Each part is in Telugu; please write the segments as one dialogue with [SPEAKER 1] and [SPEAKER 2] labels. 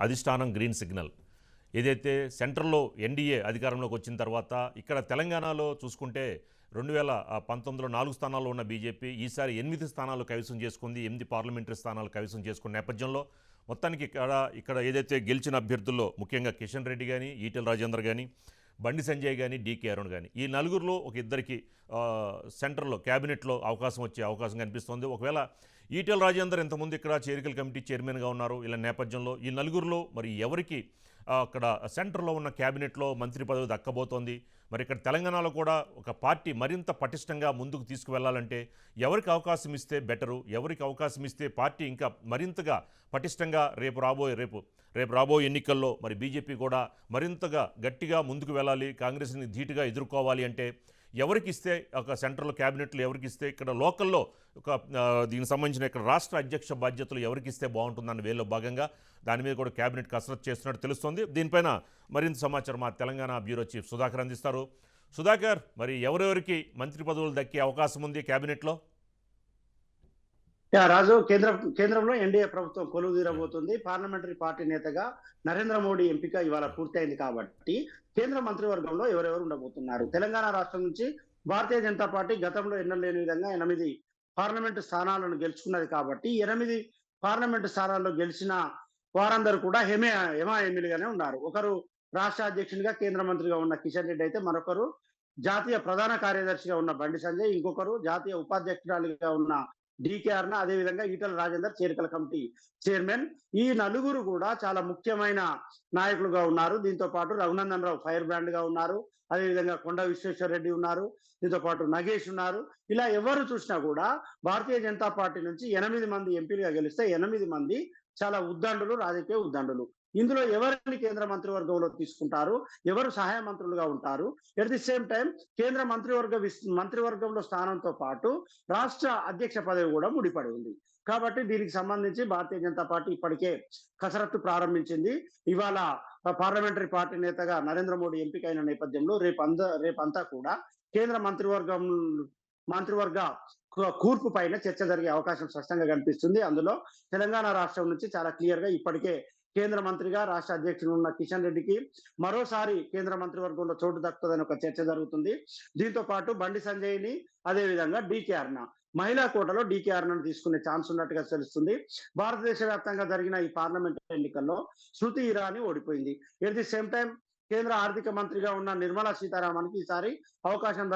[SPEAKER 1] అధిష్టానం గ్రీన్ సిగ్నల్ ఏదైతే సెంట్రల్లో ఎన్డీఏ అధికారంలోకి వచ్చిన తర్వాత ఇక్కడ తెలంగాణలో చూసుకుంటే 2019లో 4 స్థానాల్లో ఉన్న బీజేపీ ఈసారి 8 స్థానాలు కైవసం చేసుకుంది. 8 పార్లమెంటరీ స్థానాలు కైవసం చేసుకున్న నేపథ్యంలో మొత్తానికి ఇక్కడ ఏదైతే గెలిచిన అభ్యర్థుల్లో ముఖ్యంగా కిషన్ రెడ్డి కానీ, ఈటెల రాజేందర్ కానీ, బండి సంజయ్ కానీ, డీకే అరుణ్ కానీ ఈ నలుగురిలో ఒక ఇద్దరికి సెంటర్లో క్యాబినెట్లో అవకాశం వచ్చే అవకాశం కనిపిస్తోంది. ఒకవేళ ఈటెల రాజేందర్ ఇంతకుముందు ఇక్కడ చేరికల కమిటీ చైర్మన్గా ఉన్నారు. ఇలా నేపథ్యంలో ఈ నలుగురిలో మరి ఎవరికి అక్కడ సెంటర్లో ఉన్న క్యాబినెట్లో మంత్రి పదవి దక్కబోతోంది? మరి ఇక్కడ తెలంగాణలో కూడా ఒక పార్టీ మరింత పటిష్టంగా ముందుకు తీసుకువెళ్లాలంటే ఎవరికి అవకాశం ఇస్తే బెటరు, ఎవరికి అవకాశం ఇస్తే పార్టీ ఇంకా మరింతగా పటిష్టంగా రేపు రాబోయే ఎన్నికల్లో మరి బీజేపీ కూడా మరింతగా గట్టిగా ముందుకు వెళ్ళాలి, కాంగ్రెస్ని ధీటుగా ఎదుర్కోవాలి అంటే ఎవరికి ఇస్తే ఒక సెంట్రల్ క్యాబినెట్లు ఎవరికి ఇస్తే ఇక్కడ లోకల్లో ఒక దీనికి సంబంధించిన ఇక్కడ రాష్ట్ర అధ్యక్ష బాధ్యతలు ఎవరికి ఇస్తే బాగుంటుందన్న వేలో భాగంగా దాని మీద కూడా క్యాబినెట్ కసరత్తు చేస్తున్నట్టు తెలుస్తోంది. దీనిపైన మరింత సమాచారం మా తెలంగాణ బ్యూరో చీఫ్ సుధాకర్ అందిస్తారు. సుధాకర్, మరి ఎవరెవరికి మంత్రి పదవులు దక్కే అవకాశం ఉంది క్యాబినెట్లో?
[SPEAKER 2] రాజు, కేంద్రంలో ఎన్డీఏ ప్రభుత్వం కొలువుదీరబోతుంది. పార్లమెంటరీ పార్టీ నేతగా నరేంద్ర మోడీ ఎంపిక ఇవాళ పూర్తయింది కాబట్టి కేంద్ర మంత్రివర్గంలో ఎవరెవరు ఉండబోతున్నారు? తెలంగాణ రాష్ట్రం నుంచి భారతీయ జనతా పార్టీ గతంలో ఎన్నలేని విధంగా 8 పార్లమెంటు స్థానాలను గెలుచుకున్నది కాబట్టి 8 పార్లమెంటు స్థానాల్లో గెలిచిన వారందరూ కూడా హెమా ఎమ్మెల్యేగానే ఉన్నారు. ఒకరు రాష్ట్ర అధ్యక్షునిగా కేంద్ర మంత్రిగా ఉన్న కిషన్ రెడ్డి అయితే, మరొకరు జాతీయ ప్రధాన కార్యదర్శిగా ఉన్న బండి సంజయ్, ఇంకొకరు జాతీయ ఉపాధ్యక్షురాలిగా ఉన్న డీకే అరుణ, అదేవిధంగా ఈటెల రాజేందర్ చేరికల కమిటీ చైర్మన్. ఈ నలుగురు కూడా చాలా ముఖ్యమైన నాయకులుగా ఉన్నారు. దీంతో పాటు రఘునందన్ రావు ఫైర్ బ్రాండ్ గా ఉన్నారు. అదేవిధంగా కొండ విశ్వేశ్వర రెడ్డి ఉన్నారు. దీంతో పాటు నగేష్ ఉన్నారు. ఇలా ఎవరు చూసినా కూడా భారతీయ జనతా పార్టీ నుంచి 8 మంది ఎంపీలుగా గెలిస్తే 8 మంది చాలా ఉద్దండులు, రాజకీయ ఉద్దండులు. ఇందులో ఎవరిని కేంద్ర మంత్రివర్గంలో తీసుకుంటారు, ఎవరు సహాయ మంత్రులుగా ఉంటారు, ఎట్ ది సేమ్ టైం కేంద్ర మంత్రివర్గంలో స్థానంతో పాటు రాష్ట్ర అధ్యక్ష పదవి కూడా ముడిపడి ఉంది. కాబట్టి దీనికి సంబంధించి భారతీయ జనతా పార్టీ ఇప్పటికే కసరత్తు ప్రారంభించింది. ఇవాళ పార్లమెంటరీ పార్టీ నేతగా నరేంద్ర మోడీ ఎంపికైన నేపథ్యంలో రేపంతా కూడా కేంద్ర మంత్రివర్గ కూర్పు పైన చర్చ జరిగే అవకాశం స్పష్టంగా కనిపిస్తుంది. అందులో తెలంగాణ రాష్ట్రం నుంచి చాలా క్లియర్ గా ఇప్పటికే కేంద్ర మంత్రిగా రాష్ట్ర అధ్యక్షుడు ఉన్న కిషన్ రెడ్డికి మరోసారి కేంద్ర మంత్రివర్గంలో చోటు దక్కుతుందని ఒక చర్చ జరుగుతుంది. దీంతో పాటు బండి సంజయ్ని, అదేవిధంగా డీకే అరుణ, మహిళా కోటలో డీకే అరుణను తీసుకునే ఛాన్స్ ఉన్నట్టుగా తెలుస్తుంది. భారతదేశ వ్యాప్తంగా జరిగిన ఈ పార్లమెంట్ ఎన్నికల్లో స్మృతి ఇరానీ ఓడిపోయింది. ఎట్ ది సేమ్ టైం కేంద్ర ఆర్థిక మంత్రిగా ఉన్న నిర్మలా సీతారామన్కి ఈసారి అవకాశం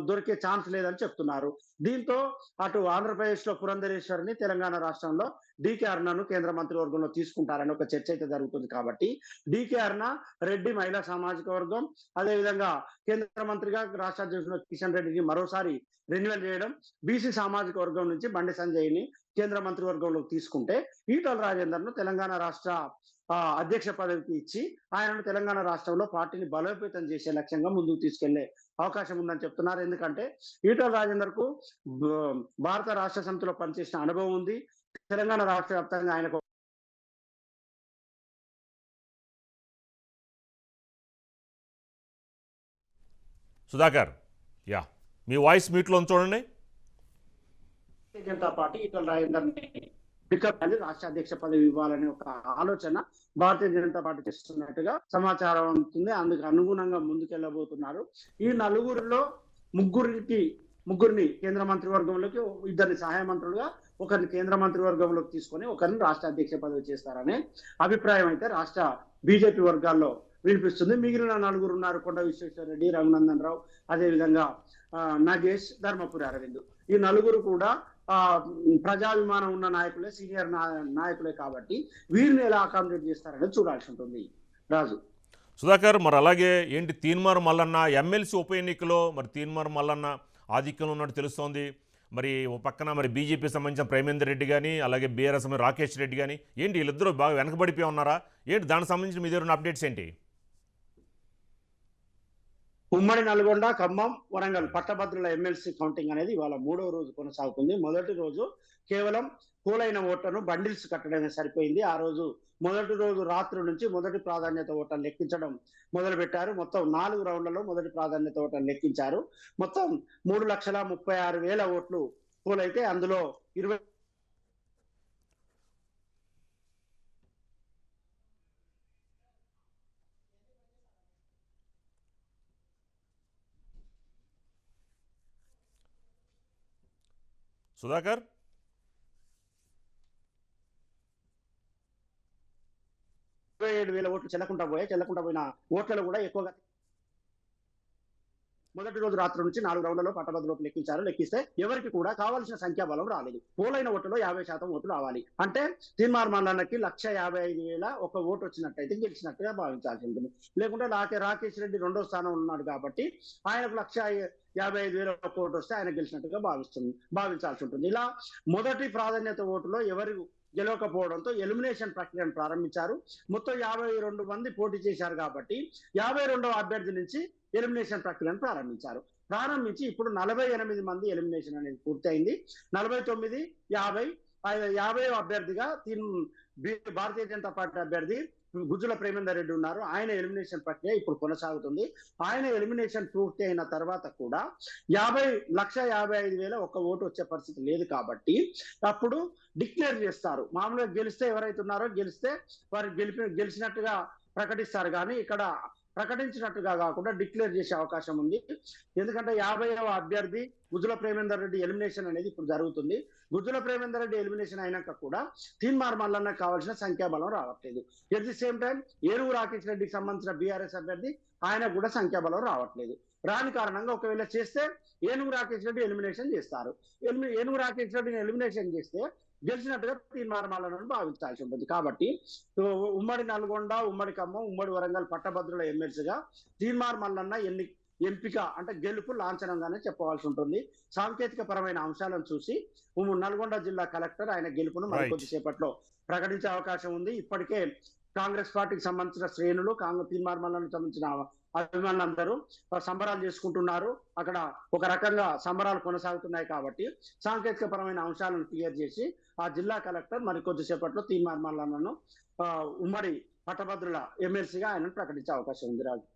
[SPEAKER 2] దొరికే ఛాన్స్ లేదని చెప్తున్నారు. దీంతో అటు ఆంధ్రప్రదేశ్ లో పురంధరేశ్వరిని, తెలంగాణ రాష్ట్రంలో డీకే అరుణను కేంద్ర మంత్రివర్గంలో తీసుకుంటారని ఒక చర్చ అయితే జరుగుతుంది. కాబట్టి డీకే అరుణ, రెడ్డి మహిళా సామాజిక వర్గం, అదేవిధంగా కేంద్ర మంత్రిగా రాష్ట్ర అధ్యక్షుడు కిషన్ రెడ్డిని మరోసారి రెన్యువల్ చేయడం, బీసీ సామాజిక వర్గం నుంచి బండి సంజయ్ని కేంద్ర మంత్రివర్గంలోకి తీసుకుంటే ఈటెల రాజేందర్ను తెలంగాణ రాష్ట్ర అధ్యక్ష పదవికి ఇచ్చి ఆయనను తెలంగాణ రాష్ట్రంలో పార్టీని బలోపేతం చేసే లక్ష్యంగా ముందుకు తీసుకెళ్లే అవకాశం ఉందని చెప్తున్నారు. ఎందుకంటే ఈటెల రాజేందర్ కు భారత రాష్ట్ర సమితిలో పనిచేసిన అనుభవం ఉంది. తెలంగాణ రాష్ట్ర వ్యాప్తంగా ఆయనకు
[SPEAKER 1] సుధాకర్, మీ వాయిస్ మీట్లో చూడండి.
[SPEAKER 2] జనతా పార్టీ ఈటెల రాజేందర్ని పికప్ అని రాష్ట్ర అధ్యక్ష పదవి ఇవ్వాలనే ఒక ఆలోచన భారతీయ జనతా పార్టీ చేస్తున్నట్టుగా సమాచారం ఉంటుంది. అందుకు అనుగుణంగా ముందుకెళ్లబోతున్నారు. ఈ నలుగురిలో ముగ్గురిని కేంద్ర మంత్రివర్గంలోకి, ఇద్దరిని సహాయ మంత్రులుగా, ఒకరిని కేంద్ర మంత్రివర్గంలోకి తీసుకొని ఒకరిని రాష్ట్ర అధ్యక్ష పదవి చేస్తారనే అభిప్రాయం అయితే రాష్ట్ర బీజేపీ వర్గాల్లో వినిపిస్తుంది. మిగిలిన నలుగురు ఉన్నారు: కొండ విశ్వేశ్వర రెడ్డి, రఘునందన్ రావు, అదేవిధంగా నగేష్, ధర్మపురి అరవింద్. ఈ నలుగురు కూడా ప్రజాభిమానం ఉన్న నాయకులే, సీనియర్ నాయకులే. కాబట్టి వీరిని ఎలా అకామిడేట్ చేస్తారనేది చూడాల్సి ఉంటుంది. రాజు,
[SPEAKER 1] సుధాకర్, మరి అలాగే ఏంటి తీన్మార్ మల్లన్న ఎమ్మెల్సీ ఉప ఎన్నికలో మరి తీన్మార్ మల్లన్న ఆధిక్యంలో ఉన్నట్టు తెలుస్తోంది. మరి ఓ పక్కన మరి బీజేపీ సంబంధించిన ప్రేమేందర్ రెడ్డి కానీ, అలాగే బీఆర్ఎస్ రాకేష్ రెడ్డి కానీ, ఏంటి వీళ్ళిద్దరూ బాగా వెనకబడిపోయి ఉన్నారా ఏంటి? దానికి సంబంధించిన మీ దగ్గర ఉన్న అప్డేట్స్ ఏంటి?
[SPEAKER 2] ఉమ్మడి నల్గొండ, ఖమ్మం, వరంగల్ పట్టభద్రుల ఎమ్మెల్సీ కౌంటింగ్ అనేది ఇవాళ 3వ రోజు కొనసాగుతుంది. మొదటి రోజు కేవలం పోలైన ఓట్లను బండిల్స్ కట్టడమే సరిపోయింది. ఆ రోజు మొదటి రోజు రాత్రి నుంచి మొదటి ప్రాధాన్యత ఓట్లను లెక్కించడం మొదలు పెట్టారు. మొత్తం 4 రౌండ్లలో మొదటి ప్రాధాన్యత ఓట్లను లెక్కించారు. మొత్తం 3,36,000 ఓట్లు పోలైతే అందులో
[SPEAKER 1] సుధాకర్.
[SPEAKER 2] 27,000 ఓట్లు చెల్లకుండా పోయిన ఓట్లలో కూడా ఎక్కువగా మొదటి రోజు రాత్రి నుంచి 4 రౌండ్లలో పట్టభద్రులకు లెక్కిస్తే ఎవరికి కూడా కావాల్సిన సంఖ్యాబలం రాలేదు. పోలైన ఓట్లలో 50% ఓట్లు రావాలి. అంటే తీన్మార్ మల్లన్నకి 1,55,000 ఒక ఓటు వచ్చినట్టయితే గెలిచినట్టుగా భావించాల్సి ఉంటుంది. లేకుంటే రాకేష్ రెడ్డి రెండో స్థానం ఉన్నాడు కాబట్టి ఆయనకు 1,55,000 ఒక ఓటు వస్తే ఆయన గెలిచినట్టుగా భావించాల్సి ఉంటుంది. ఇలా మొదటి ప్రాధాన్యత ఓటులో ఎవరు గెలవకపోవడంతో ఎలిమినేషన్ ప్రక్రియను ప్రారంభించారు. మొత్తం 52 మంది పోటీ చేశారు కాబట్టి 52వ అభ్యర్థి నుంచి ఎలిమినేషన్ ప్రక్రియను ప్రారంభించి ఇప్పుడు 48 మంది ఎలిమినేషన్ అనేది పూర్తయింది. 49, 50 అభ్యర్థిగా భారతీయ జనతా పార్టీ అభ్యర్థి గుజ్జుల ప్రేమేందర్ రెడ్డి ఉన్నారు. ఆయన ఎలిమినేషన్ ప్రక్రియ ఇప్పుడు కొనసాగుతుంది. ఆయన ఎలిమినేషన్ పూర్తి అయిన తర్వాత కూడా 1,55,000 ఒక ఓటు వచ్చే పరిస్థితి లేదు కాబట్టి అప్పుడు డిక్లేర్ చేస్తారు. మామూలుగా గెలిస్తే ఎవరైతే ఉన్నారో వారు గెలిచినట్టుగా ప్రకటిస్తారు. కానీ ఇక్కడ ప్రకటించినట్టుగా కాకుండా డిక్లేర్ చేసే అవకాశం ఉంది. ఎందుకంటే 50వ అభ్యర్థి గుజ్జుల ప్రేమేందర్ రెడ్డి ఎలిమినేషన్ అనేది ఇప్పుడు జరుగుతుంది. గుజ్జుల ప్రేమేందర్ రెడ్డి ఎలిమినేషన్ అయినాక కూడా తీన్మార్ మల్లన్నకు కావాల్సిన సంఖ్యాబలం రావట్లేదు. ఎట్ ది సేమ్ టైం ఏనుగు రాకేష్ రెడ్డికి సంబంధించిన బీఆర్ఎస్ అభ్యర్థి ఆయనకు కూడా సంఖ్యాబలం రావట్లేదు. రాని కారణంగా ఒకవేళ చేస్తే ఏనుగు రాకేష్ రెడ్డి ఎలిమినేషన్ చేస్తారు. ఏనుగు రాకేష్ రెడ్డిని ఎలిమినేషన్ చేస్తే గెలిచినట్టుగా తీన్మార్ మల్లన్నను భావించాల్సి ఉంటుంది. కాబట్టి ఉమ్మడి నల్గొండ, ఉమ్మడి ఖమ్మం, ఉమ్మడి వరంగల్ పట్టభద్రుల ఎమ్మెల్సీగా తీన్మార్ మల్లన్న ఎంపిక అంటే గెలుపు లాంఛనంగానే చెప్పవలసి ఉంటుంది. సాంకేతిక పరమైన అంశాలను చూసి నల్గొండ జిల్లా కలెక్టర్ ఆయన గెలుపును మరికొద్దిసేపట్లో ప్రకటించే అవకాశం ఉంది. ఇప్పటికే కాంగ్రెస్ పార్టీకి సంబంధించిన శ్రేణులు తీన్మార్ మల్లన్నకు సంబంధించిన అభిమానులందరూ సంబరాలు చేసుకుంటున్నారు. అక్కడ ఒక రకంగా సంబరాలు కొనసాగుతున్నాయి. కాబట్టి సాంకేతిక పరమైన అంశాలను క్లియర్ చేసి ఆ జిల్లా కలెక్టర్ మరికొద్దిసేపట్లో తీన్మార్ మల్లన్నను ఉమ్మడి పట్టభద్రుల ఎమ్మెల్సీగా ఆయనను ప్రకటించే అవకాశం ఉంది. రాజు.